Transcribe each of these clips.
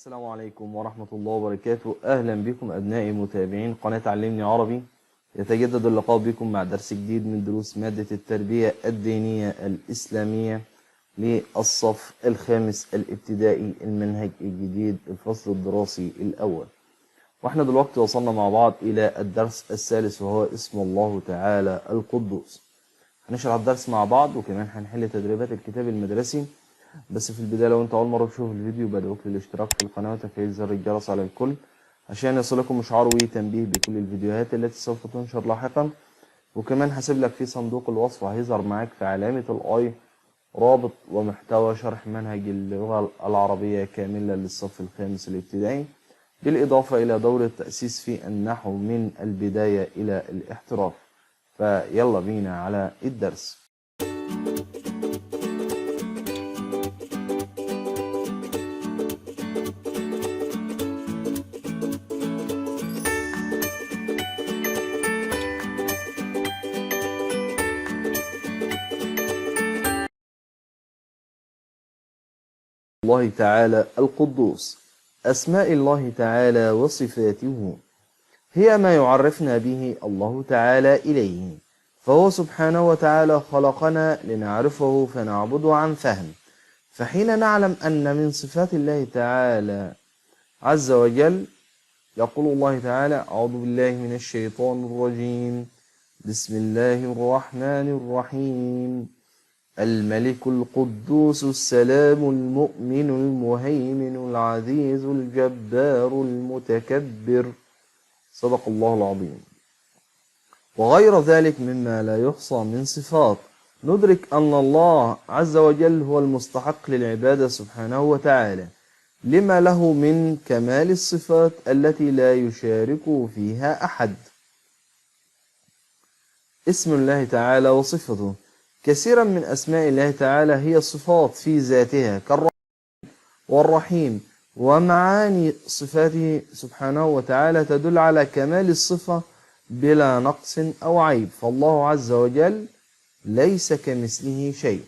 السلام عليكم ورحمة الله وبركاته. أهلا بكم أبنائي متابعين قناة علمني عربي. يتجدد اللقاء بكم مع درس جديد من دروس مادة التربية الدينية الإسلامية للصف الخامس الابتدائي، المنهج الجديد، الفصل الدراسي الأول. واحنا دلوقتي وصلنا مع بعض إلى الدرس الثالث، وهو اسم الله تعالى القدوس. هنشرح الدرس مع بعض، وكمان هنحل تدريبات الكتاب المدرسي. بس في البداية لو انت اول مرة تشوف الفيديو بدعوك للاشتراك في القناة وتفعيل زر الجرس على الكل عشان يصلكم اشعار وتنبيه بكل الفيديوهات التي سوف تنشر لاحقا. وكمان هسيب لك في صندوق الوصف وهيظهر معاك في علامة الاي رابط ومحتوى شرح منهج اللغة العربية كاملة للصف الخامس الابتدائي، بالإضافة إلى دورة تأسيس في النحو من البداية إلى الاحتراف. فيلا بينا على الدرس. الله تعالى القدوس. أسماء الله تعالى وصفاته هي ما يعرفنا به الله تعالى إليه، فهو سبحانه وتعالى خلقنا لنعرفه فنعبده عن فهم. فحين نعلم أن من صفات الله تعالى عز وجل، يقول الله تعالى: أعوذ بالله من الشيطان الرجيم، بسم الله الرحمن الرحيم، الملك القدوس السلام المؤمن المهيمن العزيز الجبار المتكبر، صدق الله العظيم. وغير ذلك مما لا يحصى من صفات، ندرك أن الله عز وجل هو المستحق للعبادة سبحانه وتعالى، لما له من كمال الصفات التي لا يشارك فيها أحد. اسم الله تعالى وصفته. كثيرا من أسماء الله تعالى هي صفات في ذاتها كالرحيم والرحيم، ومعاني صفاته سبحانه وتعالى تدل على كمال الصفة بلا نقص أو عيب، فالله عز وجل ليس كمثله شيء.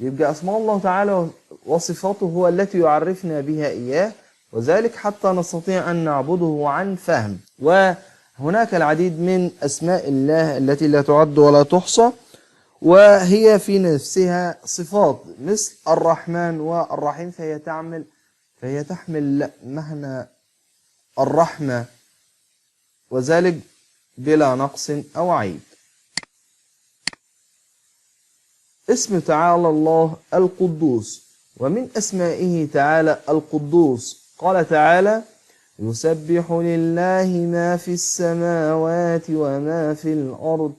يبقى أسماء الله تعالى وصفاته هو التي يعرفنا بها إياه، وذلك حتى نستطيع أن نعبده عن فهم. وهناك العديد من أسماء الله التي لا تعد ولا تحصى، وهي في نفسها صفات مثل الرحمن والرحيم، فهي تحمل معنى الرحمة، وذلك بلا نقص أو عيب. اسم تعالى الله القدوس، ومن أسمائه تعالى القدوس قال تعالى: يسبح لله ما في السماوات وما في الأرض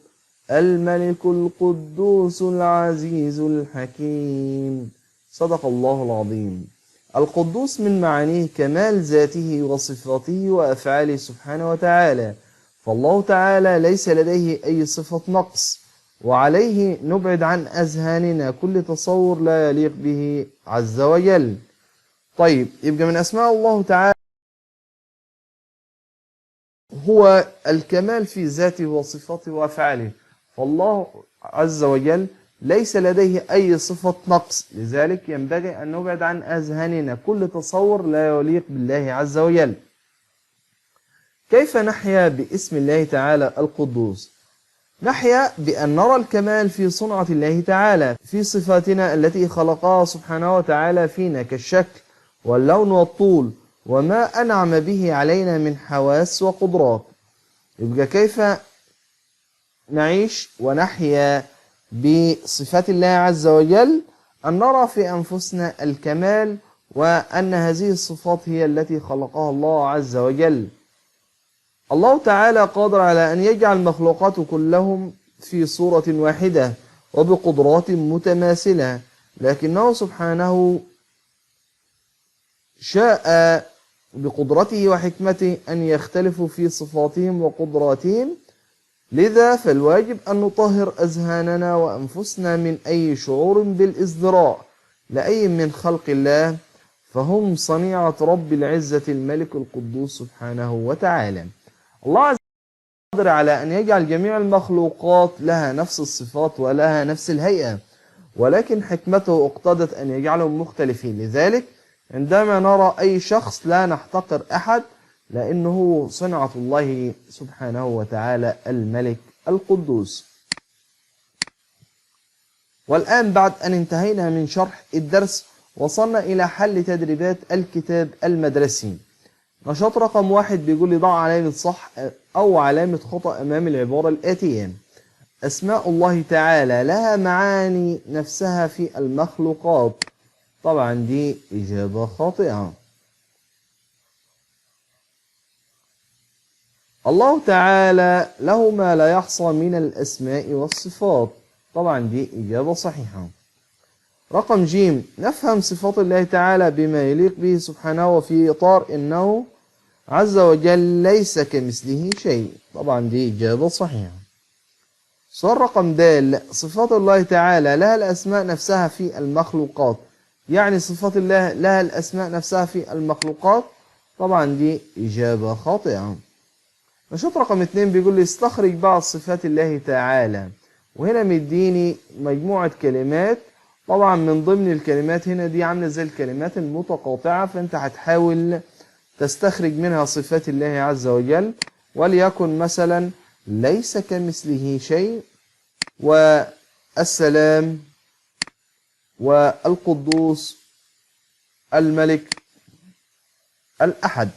الملك القدوس العزيز الحكيم، صدق الله العظيم. القدوس من معانيه كمال ذاته وصفاته وأفعاله سبحانه وتعالى، فالله تعالى ليس لديه أي صفة نقص، وعليه نبعد عن أذهاننا كل تصور لا يليق به عز وجل. طيب، يبقى من أسماء الله تعالى هو الكمال في ذاته وصفاته وأفعاله، فالله عز وجل ليس لديه أي صفة نقص، لذلك ينبغي أن نبعد عن أذهاننا كل تصور لا يليق بالله عز وجل. كيف نحيا باسم الله تعالى القدوس؟ نحيا بأن نرى الكمال في صنعة الله تعالى، في صفاتنا التي خلقها سبحانه وتعالى فينا كالشكل واللون والطول وما أنعم به علينا من حواس وقدرات. يبقى كيف نعيش ونحيا بصفات الله عز وجل؟ أن نرى في أنفسنا الكمال، وأن هذه الصفات هي التي خلقها الله عز وجل. الله تعالى قادر على أن يجعل مخلوقاته كلهم في صورة واحدة وبقدرات متماثلة، لكنه سبحانه شاء بقدرته وحكمته أن يختلفوا في صفاتهم وقدراتهم، لذا فالواجب أن نطهر أذهاننا وأنفسنا من أي شعور بالازدراء لأي من خلق الله، فهم صنيعة رب العزة الملك القدوس سبحانه وتعالى. الله عز وجل قادر على أن يجعل جميع المخلوقات لها نفس الصفات ولها نفس الهيئة، ولكن حكمته اقتضت أن يجعلهم مختلفين، لذلك عندما نرى أي شخص لا نحتقر أحد، لأنه صنعة الله سبحانه وتعالى الملك القدوس. والآن بعد أن انتهينا من شرح الدرس، وصلنا إلى حل تدريبات الكتاب المدرسي. نشاط رقم 1 بيقول لي ضع علامة صح أو علامة خطأ أمام العبارة الآتية: أسماء الله تعالى لها معاني نفسها في المخلوقات. طبعا دي إجابة خاطئة. الله تعالى له ما لا يحصى من الأسماء والصفات. طبعا دي إجابة صحيحة. رقم ج، نفهم صفات الله تعالى بما يليق به سبحانه وفي إطار إنه عز وجل ليس كمثله شيء. طبعا دي إجابة صحيحة. سؤال رقم د، صفات الله تعالى لها الأسماء نفسها في المخلوقات، يعني صفات الله لها الأسماء نفسها في المخلوقات. طبعا دي إجابة خاطئة. نشاط رقم 2 بيقول لي استخرج بعض صفات الله تعالى، وهنا مديني مجموعة كلمات. طبعا من ضمن الكلمات هنا دي عاملة زي الكلمات المتقاطعة، فأنت هتحاول تستخرج منها صفات الله عز وجل، وليكن مثلا ليس كمثله شيء، والسلام، والقدوس، الملك، الأحد.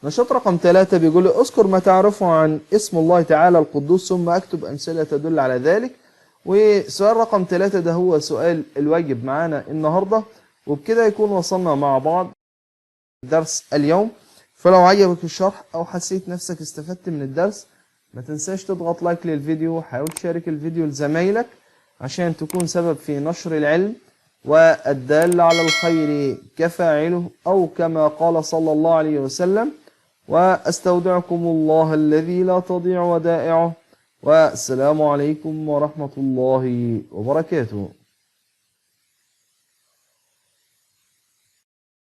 نشاط رقم 3 بيقول لي اذكر ما تعرفه عن اسم الله تعالى القدوس ثم اكتب أمثلة تدل على ذلك. وسؤال رقم 3 ده هو سؤال الواجب معانا النهاردة، وبكده يكون وصلنا مع بعض درس اليوم. فلو عجبك الشرح أو حسيت نفسك استفدت من الدرس، ما تنساش تضغط لايك للفيديو، وحاول تشارك الفيديو لزمايلك عشان تكون سبب في نشر العلم، والدال على الخير كفاعله، أو كما قال صلى الله عليه وسلم. وأستودعكم الله الذي لا تضيع ودائعه، والسلام عليكم ورحمة الله وبركاته.